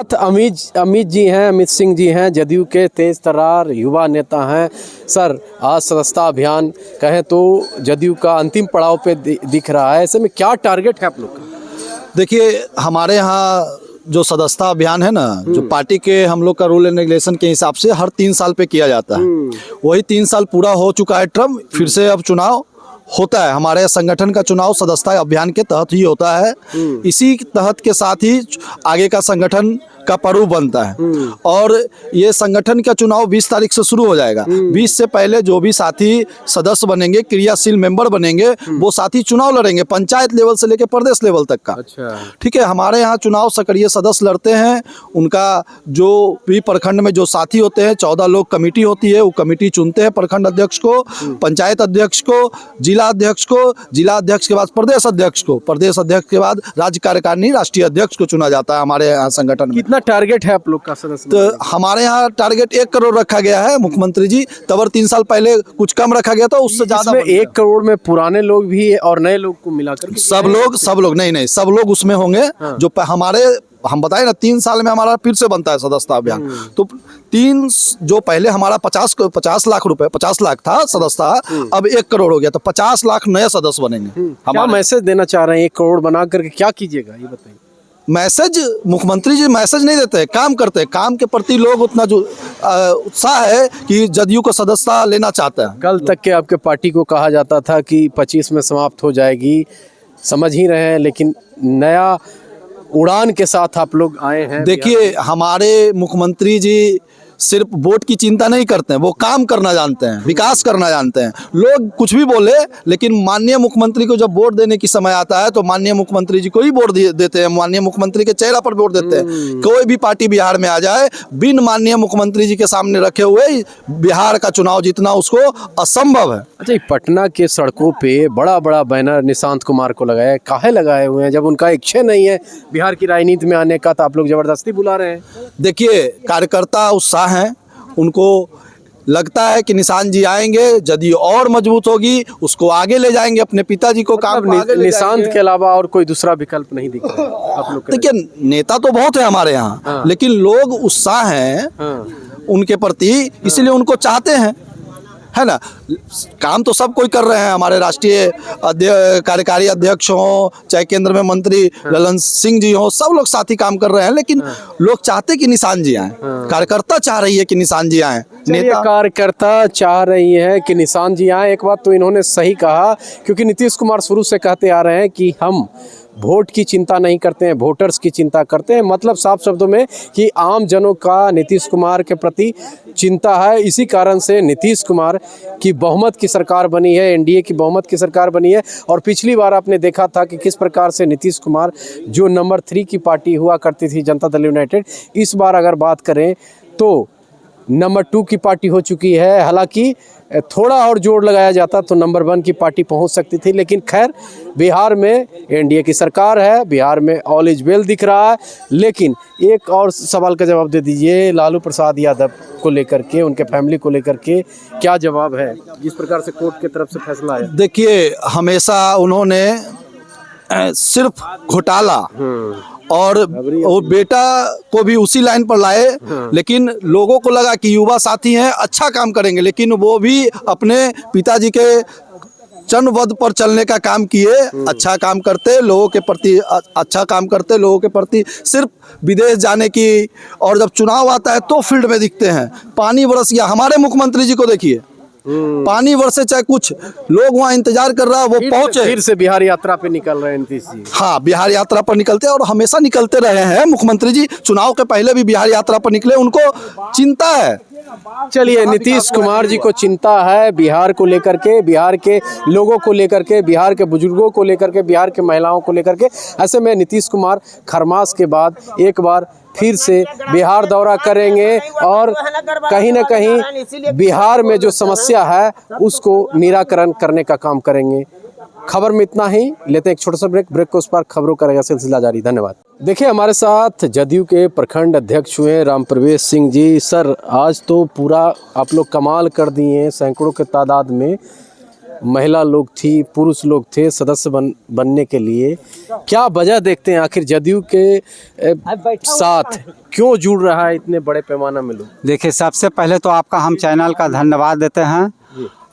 साथ अमित जी हैं, अमित सिंह जी हैं, जदयू के तेज तर्रार युवा नेता हैं। सर, आज सदस्यता अभियान कहें तो जदयू का अंतिम पड़ाव पे दिख रहा है, ऐसे में क्या टारगेट है आप लोग का? देखिए, हमारे यहाँ जो सदस्यता अभियान है ना, जो पार्टी के हम लोग का रूल एंड रेगुलेशन के हिसाब से हर 3 साल पे किया जाता है। वही 3 साल पूरा हो चुका है टर्म, फिर से अब चुनाव होता है। हमारे संगठन का चुनाव सदस्यता अभियान के तहत ही होता है। इसी तहत के साथ ही आगे का संगठन का प्रारूप बनता है और ये संगठन का चुनाव 20 तारीख से शुरू हो जाएगा। 20 से पहले जो भी साथी सदस्य बनेंगे, क्रियाशील मेंबर बनेंगे, वो साथी चुनाव लड़ेंगे, पंचायत लेवल से लेकर प्रदेश लेवल तक का। अच्छा, ठीक है। हमारे यहाँ चुनाव सक्रिय सदस्य लड़ते हैं। उनका जो भी प्रखंड में जो साथी होते हैं, 14 लोग कमेटी होती है, वो कमेटी चुनते हैं प्रखंड अध्यक्ष को, पंचायत अध्यक्ष को, जिला अध्यक्ष को, जिला अध्यक्ष के बाद प्रदेश अध्यक्ष को, प्रदेश अध्यक्ष के बाद राज्य कार्यकारिणी राष्ट्रीय अध्यक्ष को चुना जाता है हमारे यहाँ संगठन में। कितना टारगेट है आप लोग का सदस्य? तो हमारे यहाँ टारगेट 1 करोड़ रखा गया है। मुख्यमंत्री जी तब 3 साल पहले कुछ कम रखा गया था, उससे ज्यादा। 1 करोड़ में पुराने लोग भी और नए लोग को मिलाकर सब लोग नहीं, सब लोग उसमें होंगे। हाँ। जो हमारे हम बताए ना, 3 साल में हमारा फिर से बनता है सदस्यता अभियान। तो 3 जो पहले हमारा 50 लाख रुपए 50 लाख था सदस्यता, अब 1 करोड़ हो गया, तो 50 लाख नए सदस्य बनेंगे। क्या मैसेज देना चाह रहे हैं? 1 करोड़ बना करके क्या कीजिएगा, ये बताइए। मैसेज, मुख्यमंत्री जी मैसेज नहीं देते हैं, काम करते हैं। काम के प्रति लोग उतना जो उत्साह है कि जदयू को सदस्यता लेना चाहते हैं। कल तक के आपके पार्टी को कहा जाता था कि 25 में समाप्त हो जाएगी, समझ ही रहे हैं, लेकिन नया उड़ान के साथ आप लोग आए हैं। देखिए, हमारे मुख्यमंत्री जी सिर्फ वोट की चिंता नहीं करते हैं, वो काम करना जानते हैं, विकास करना जानते हैं। लोग कुछ भी बोले, लेकिन माननीय मुख्यमंत्री को जब वोट देने की समय आता है तो माननीय मुख्यमंत्री जी को ही वोट देते हैं। माननीय मुख्यमंत्री के चेहरा पर वोट देते हैं। कोई भी पार्टी बिहार में आ जाए, बिन माननीय मुख्यमंत्री जी के सामने रखे हुए बिहार का चुनाव जीतना उसको असंभव है। अच्छा, पटना के सड़कों पे बड़ा बड़ा बैनर निशांत कुमार को लगाया, काहे लगाए हुए हैं? जब उनका इच्छा नहीं है बिहार की राजनीति में आने का, तो आप लोग जबरदस्ती बुला रहे हैं। देखिए, कार्यकर्ता उत्साह हैं, उनको लगता है कि निशांत जी आएंगे, जदयू और मजबूत होगी, उसको आगे ले जाएंगे, अपने पिताजी को काम निशांत के अलावा और कोई दूसरा विकल्प नहीं दिख रहा है आप लोग? देखिए, नेता तो बहुत है हमारे यहाँ। हाँ। लेकिन लोग उत्साह हैं। हाँ। उनके प्रति, इसलिए उनको चाहते हैं, है ना। काम तो सब कोई कर रहे हैं, हमारे राष्ट्रीय कार्यकारी अध्यक्ष हों, चाहे केंद्र में मंत्री ललन सिंह जी हों, सब लोग साथी काम कर रहे हैं। लेकिन लोग चाहते कि निशांत जी आए। कार्यकर्ता चाह रही है कि निशांत जी आए। नेता कार्यकर्ता चाह रही है कि निशांत जी आए। एक बात तो इन्होंने सही कहा, क्योंकि नीतीश कुमार शुरू से कहते आ रहे हैं कि हम वोट की चिंता नहीं करते हैं, वोटर्स की चिंता करते हैं। मतलब साफ शब्दों में कि आम जनों का नीतीश कुमार के प्रति चिंता है। इसी कारण से नीतीश कुमार की बहुमत की सरकार बनी है, एनडीए की बहुमत की सरकार बनी है। और पिछली बार आपने देखा था कि किस प्रकार से नीतीश कुमार जो नंबर 3 की पार्टी हुआ करती थी, जनता दल यूनाइटेड, इस बार अगर बात करें तो नंबर 2 की पार्टी हो चुकी है। हालांकि थोड़ा और जोर लगाया जाता तो नंबर 1 की पार्टी पहुंच सकती थी, लेकिन खैर, बिहार में एनडीए की सरकार है, बिहार में ऑल इज वेल दिख रहा है। लेकिन एक और सवाल का जवाब दे दीजिए, लालू प्रसाद यादव को लेकर के, उनके फैमिली को लेकर के क्या जवाब है, जिस प्रकार से कोर्ट की तरफ से फैसला है? देखिए, हमेशा उन्होंने सिर्फ घोटाला और बेटा को भी उसी लाइन पर लाए। लेकिन लोगों को लगा कि युवा साथी हैं, अच्छा काम करेंगे, लेकिन वो भी अपने पिताजी के चरणवद पर चलने का काम किए। अच्छा काम करते, लोगों के प्रति अच्छा काम करते, लोगों के प्रति सिर्फ विदेश जाने की, और जब चुनाव आता है तो फील्ड में दिखते हैं। पानी बरस गया, हमारे मुख्यमंत्री जी को देखिए, पानी बरसे चाहे कुछ, लोग वहाँ इंतजार कर रहा है, वो पहुंचे। फिर से बिहार यात्रा पे निकल रहे हैं नीतीश जी। हाँ, बिहार यात्रा पर निकलते हैं और हमेशा निकलते रहे हैं मुख्यमंत्री जी। चुनाव के पहले भी बिहार यात्रा पर निकले, उनको चिंता है। चलिए, नीतीश कुमार जी को चिंता है बिहार को लेकर के, बिहार के लोगों को लेकर के, बिहार के बुजुर्गों को लेकर के, बिहार के महिलाओं को लेकर के। ऐसे में नीतीश कुमार खरमास के बाद एक बार फिर से बिहार दौरा करेंगे और कहीं ना कहीं बिहार में जो समस्या है उसको निराकरण करने का काम करेंगे। खबर में इतना ही, लेते हैं एक छोटा सा ब्रेक को उस पर खबरों का रहेगा सिलसिला जारी। धन्यवाद। देखिए, हमारे साथ जदयू के प्रखंड अध्यक्ष हुए राम प्रवेश सिंह जी। सर, आज तो पूरा आप लोग कमाल कर दिए हैं, सैकड़ों के तादाद में महिला लोग थी, पुरुष लोग थे सदस्य बनने के लिए। क्या वजह देखते हैं आखिर जदयू के साथ क्यों जुड़ रहा है इतने बड़े पैमाने में लोग? देखिए, सबसे पहले तो आपका हम चैनल का धन्यवाद देते हैं।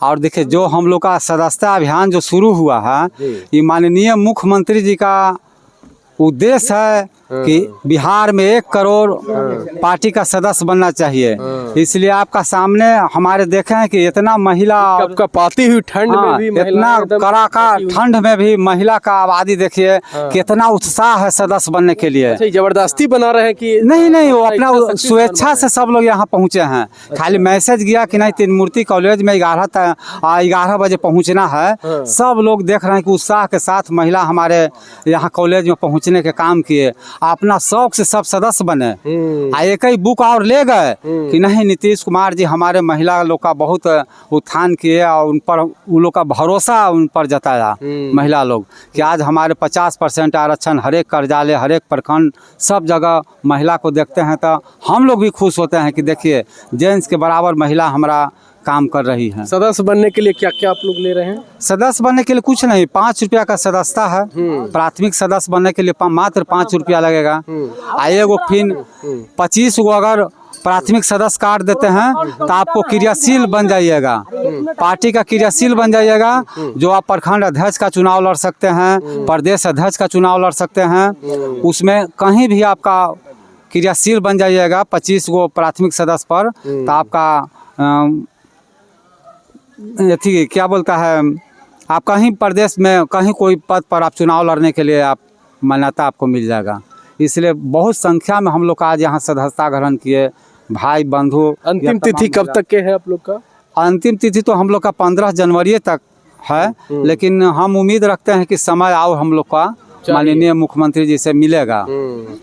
और देखिए, जो हम लोग का सदस्यता अभियान जो शुरू हुआ है, ये माननीय मुख्यमंत्री जी का उद्देश्य है कि बिहार में 1 करोड़ पार्टी का सदस्य बनना चाहिए। इसलिए आपका सामने हमारे देखे हैं कि इतना महिला कपकपाती हुई ठंड में भी इतना कड़ाका ठंड में भी महिला का आबादी देखिए कितना उत्साह है सदस्य बनने के लिए। अच्छा, जबरदस्ती बना रहे हैं कि नहीं, वो अपना स्वेच्छा से सब लोग यहाँ पहुँचे हैं। खाली मैसेज गया कि नहीं, तीन मूर्ति कॉलेज में 11 बजे पहुँचना है। सब लोग देख रहे हैं कि उत्साह के साथ महिला हमारे यहाँ कॉलेज में पहुँचने के काम किए, अपना शौक से सब सदस्य बने। एक ही बुक और ले गए कि नहीं, नीतीश कुमार जी हमारे महिला लोग का बहुत उत्थान किए और उन पर उन लोग का भरोसा उन पर जताया महिला लोग कि आज हमारे 50% आरक्षण हर एक कार्यालय, हर एक प्रखंड, सब जगह महिला को देखते हैं तो हम लोग भी खुश होते हैं कि देखिए जेंट्स के बराबर महिला हमारा काम कर रही है। सदस्य बनने के लिए क्या क्या आप लोग ले रहे हैं? सदस्य बनने के लिए कुछ नहीं, 5 रुपया का सदस्यता है। प्राथमिक सदस्य बनने के लिए मात्र 5 रुपया लगेगा। आएगो फिर 25 को अगर प्राथमिक सदस्य कार्ड देते हैं तो आपको क्रियाशील बन जाइएगा, पार्टी का क्रियाशील बन जाइएगा। जो आप प्रखंड अध्यक्ष का चुनाव लड़ सकते हैं, प्रदेश अध्यक्ष का चुनाव लड़ सकते हैं, उसमें कहीं भी आपका क्रियाशील बन जाइएगा। 25 को प्राथमिक सदस्य पर तो आपका थी क्या बोलता है, आप कहीं प्रदेश में कहीं कोई पद पर आप चुनाव लड़ने के लिए आप मान्यता आपको मिल जाएगा। इसलिए बहुत संख्या में हम लोग आज यहाँ सदस्यता ग्रहण किए, भाई बंधु। अंतिम तिथि कब तक के है आप लोग का? अंतिम तिथि तो हम लोग का 15 जनवरी तक है, लेकिन हम उम्मीद रखते हैं कि समय आओ हम लोग का माननीय मुख्यमंत्री जी से मिलेगा,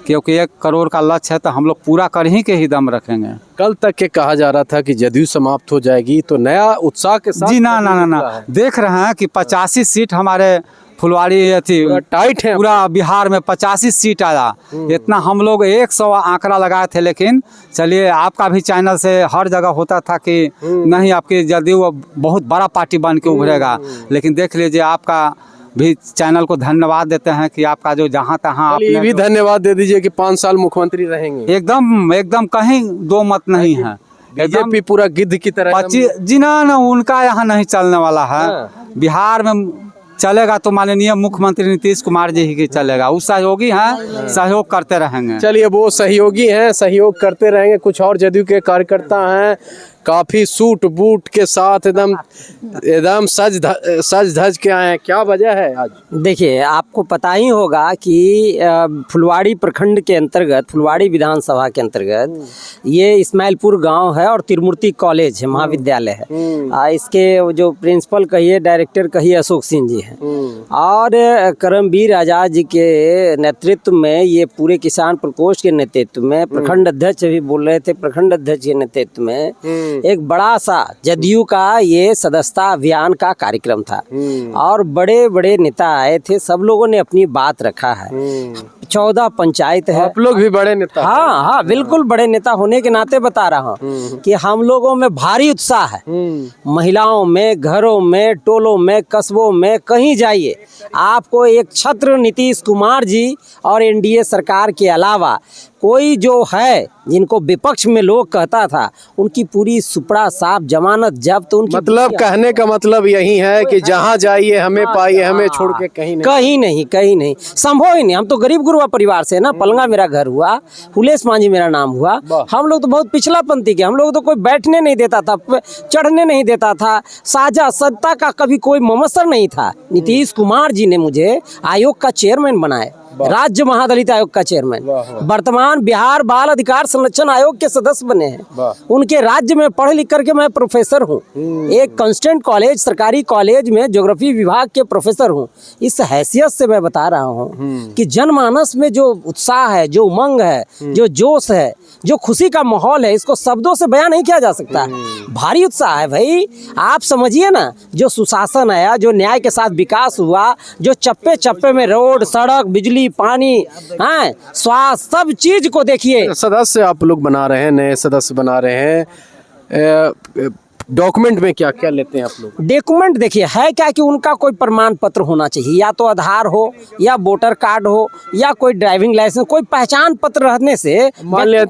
क्योंकि 1 करोड़ का लक्ष्य है तो हम लोग पूरा कर ही के ही दम रखेंगे। कल तक के कहा जा रहा था कि जदयू समाप्त हो जाएगी, तो नया उत्साह के साथ जी ना देख रहे हैं कि 85 सीट हमारे फुलवाड़ी थी, टाइट है पूरा बिहार में 85 सीट आया। इतना हम लोग 100 आंकड़ा लगाए थे, लेकिन चलिए आपका भी चैनल से हर जगह होता था कि नहीं आपकी जदयू बहुत बड़ा पार्टी बन के उभरेगा, लेकिन देख लीजिए आपका भी चैनल को धन्यवाद देते हैं कि आपका जो जहाँ तहाँ ये भी धन्यवाद दे दीजिए कि 5 साल मुख्यमंत्री रहेंगे। एकदम कहीं दो मत नहीं है। बीजेपी पूरा गिद्ध की तरह 25 जी ना उनका यहाँ नहीं चलने वाला है। बिहार में चलेगा तो माननीय मुख्यमंत्री नीतीश कुमार जी ही चलेगा। वो सहयोगी हैं, सहयोग करते रहेंगे। चलिए, वो सहयोगी हैं, सहयोग करते रहेंगे। कुछ और जदयू के कार्यकर्ता हैं, काफी सूट बूट के साथ एकदम सज धज के आए हैं। क्या वजह है आज? देखिए, आपको पता ही होगा कि फुलवाड़ी प्रखंड के अंतर्गत, फुलवाड़ी विधानसभा के अंतर्गत ये इस्माइलपुर गांव है और त्रिमूर्ति कॉलेज है, महाविद्यालय है। इसके जो प्रिंसिपल कहिए, डायरेक्टर कहिए, अशोक सिंह जी हैं। और करमवीर आजाद जी के नेतृत्व में, ये पूरे किसान प्रकोष्ठ के नेतृत्व में, प्रखंड अध्यक्ष भी बोल रहे थे, प्रखंड अध्यक्ष के नेतृत्व में एक बड़ा सा जदयू का ये सदस्यता अभियान का कार्यक्रम था और बड़े बड़े नेता आए थे। सब लोगों ने अपनी बात रखा है। 14 पंचायत है। आप लोग भी बड़े नेता? हाँ, बिल्कुल बड़े नेता होने के नाते बता रहा हूँ कि हम लोगों में भारी उत्साह है। महिलाओं में, घरों में, टोलों में, कस्बों में, कहीं जाइए आपको एक छत्र नीतीश कुमार जी और एनडीए सरकार के अलावा कोई जो है जिनको विपक्ष में लोग कहता था, उनकी पूरी सुपड़ा साफ जमानत जब्त। उनकी मतलब कहने का मतलब यही है कि जहाँ जाइए हमें पाइए, हमें छोड़ के कहीं नहीं संभव ही नहीं। हम तो गरीब गुरुआ परिवार से ना, पलंगा मेरा घर हुआ, फुलेश मांझी मेरा नाम हुआ। हम लोग तो बहुत पिछला पंथी के, हम लोग तो कोई बैठने नहीं देता था, चढ़ने नहीं देता था, साझा सत्ता का कभी कोई ममसर नहीं था। नीतीश कुमार जी ने मुझे आयोग का चेयरमैन बनाया, राज्य महादलित आयोग का चेयरमैन। वर्तमान बिहार बाल अधिकार संरक्षण आयोग के सदस्य बने हैं। उनके राज्य में पढ़ लिख करके मैं प्रोफेसर हूँ। एक कांस्टेंट कॉलेज, सरकारी कॉलेज में ज्योग्राफी विभाग के प्रोफेसर हूँ। इस हैसियत से मैं बता रहा हूँ कि जनमानस में जो उत्साह है, जो उमंग है, जो जोश है, जो खुशी का माहौल है, इसको शब्दों से बयां नहीं किया जा सकता। भारी उत्साह है भाई। आप समझिए ना, जो सुशासन आया, जो न्याय के साथ विकास हुआ, जो चप्पे चप्पे में रोड, सड़क, बिजली, पानी, हाँ, स्वास्थ्य, सब चीज को देखिए। सदस्य आप लोग बना रहे हैं, नए सदस्य बना रहे हैं, डॉक्यूमेंट में क्या क्या लेते हैं आप लोग? डॉक्यूमेंट देखिए है क्या कि उनका कोई प्रमाण पत्र होना चाहिए, या तो आधार हो या वोटर कार्ड हो या कोई ड्राइविंग लाइसेंस, कोई पहचान पत्र रहने से मान लिया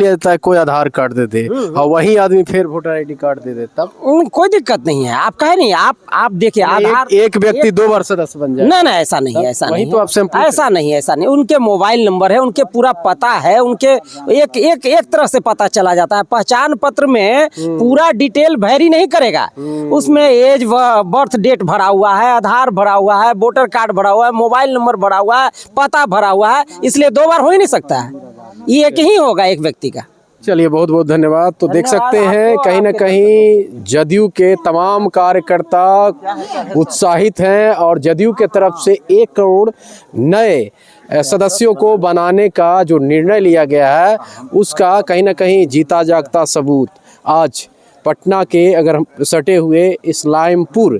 जाता है कोई आधार कार्ड दे दे और वही आदमी फिर वोटर आईडी कार्ड दे दे, तब कोई दिक्कत नहीं है। आप कहे नहीं, आप देखिए आधार एक व्यक्ति 2 बार सदस्य बन जाए? ना ऐसा नहीं है, ऐसा वही नहीं तो आपसे हम पूछ ऐसा नहीं है, ऐसा नहीं। उनके मोबाइल नंबर है, उनके पूरा पता है, उनके एक तरह से पता चला जाता है। पहचान पत्र में पूरा डिटेल वेरी नहीं करेगा, उसमें एज बर्थ डेट भरा हुआ है, आधार भरा हुआ है, वोटर कार्ड भरा हुआ है, मोबाइल नंबर भरा हुआ है, पता भरा हुआ है, इसलिए 2 बार हो ही नहीं सकता है, ये एक ही होगा एक व्यक्ति का। चलिए बहुत बहुत धन्यवाद। तो देख सकते हैं कहीं ना कहीं जदयू के तमाम कार्यकर्ता उत्साहित हैं और जदयू के तरफ से 1 करोड़ नए सदस्यों को बनाने का जो निर्णय लिया गया है उसका कहीं ना कहीं जीता जागता सबूत आज पटना के अगर हम सटे हुए इस्लामपुर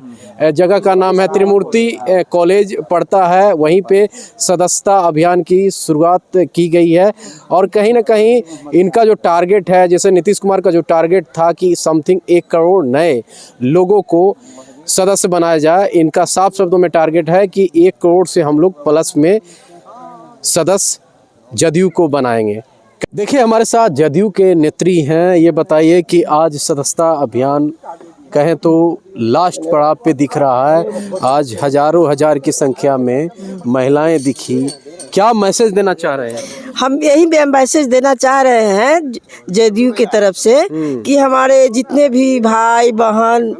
जगह का नाम है त्रिमूर्ति कॉलेज पड़ता है, वहीं पे सदस्यता अभियान की शुरुआत की गई है। और कहीं ना कहीं इनका जो टारगेट है, जैसे नीतीश कुमार का जो टारगेट था कि समथिंग 1 करोड़ नए लोगों को सदस्य बनाया जाए, इनका साफ शब्दों में टारगेट है कि 1 करोड़ से हम लोग प्लस में सदस्य जदयू को बनाएंगे। देखिए हमारे साथ जदयू के नेत्री हैं, ये बताइए कि आज सदस्यता अभियान कहें तो लास्ट पड़ाव पे दिख रहा है, आज हजारों हजार की संख्या में महिलाएं दिखी, क्या मैसेज देना चाह रहे हैं? हम यही मैसेज देना चाह रहे हैं जदयू की तरफ से कि हमारे जितने भी भाई बहन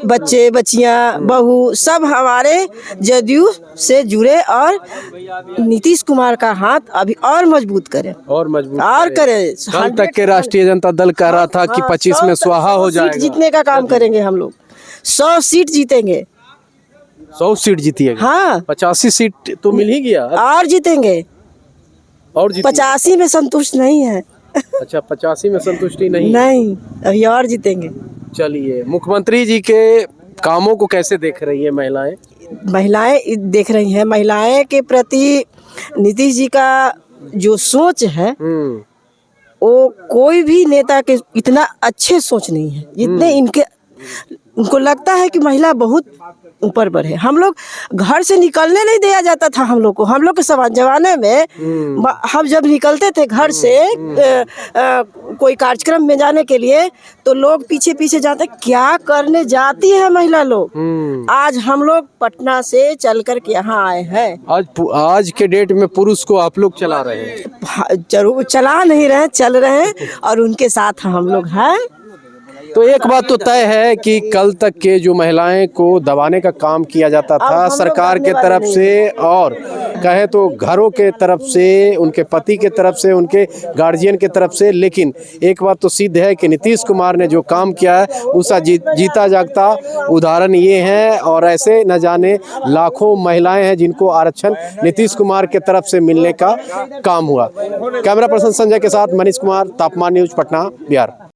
बच्चे बच्चियां बहू सब हमारे जदयू से जुड़े और नीतीश कुमार का हाथ अभी और मजबूत करें और मजबूत और करें। कल तक के राष्ट्रीय जनता दल कह रहा था कि 25 में स्वाहा हो जाएगा। सीट जीतने का काम करेंगे हम लोग, 100 सीट जीतेंगे। 100 सीट जीतिएगा? हाँ 85 सीट तो मिल ही गया और जीतेंगे, और 85 में संतुष्ट नहीं है। अच्छा 85 में संतुष्टि नहीं? नहीं, अभी और जीतेंगे। चलिए मुख्यमंत्री जी के कामों को कैसे देख रही है महिलाएं? महिलाएं देख रही हैं, महिलाएं के प्रति नीतीश जी का जो सोच है वो कोई भी नेता के इतना अच्छे सोच नहीं है जितने उनको लगता है कि महिला बहुत ऊपर बढ़े। हम लोग घर से निकलने नहीं दिया जाता था, हम लोग के जमाने में हम जब निकलते थे घर से कोई कार्यक्रम में जाने के लिए तो लोग पीछे पीछे जाते, क्या करने जाती है महिला लोग। आज हम लोग पटना से चल कर के यहाँ आए हैं। आज के डेट में पुरुष को आप लोग चला रहे हैं? जरूर चला नहीं रहे, चल रहे हैं और उनके साथ हम लोग हैं। तो एक बात तो तय है कि कल तक के जो महिलाएं को दबाने का काम किया जाता था सरकार के तरफ से और कहे तो घरों के तरफ से, उनके पति के तरफ से, उनके गार्जियन के तरफ से, लेकिन एक बात तो सिद्ध है कि नीतीश कुमार ने जो काम किया है उसका जीता जागता उदाहरण ये है। और ऐसे न जाने लाखों महिलाएं हैं जिनको आरक्षण नीतीश कुमार के तरफ से मिलने का काम हुआ। कैमरा पर्सन संजय के साथ मनीष कुमार, तापमान न्यूज, पटना, बिहार।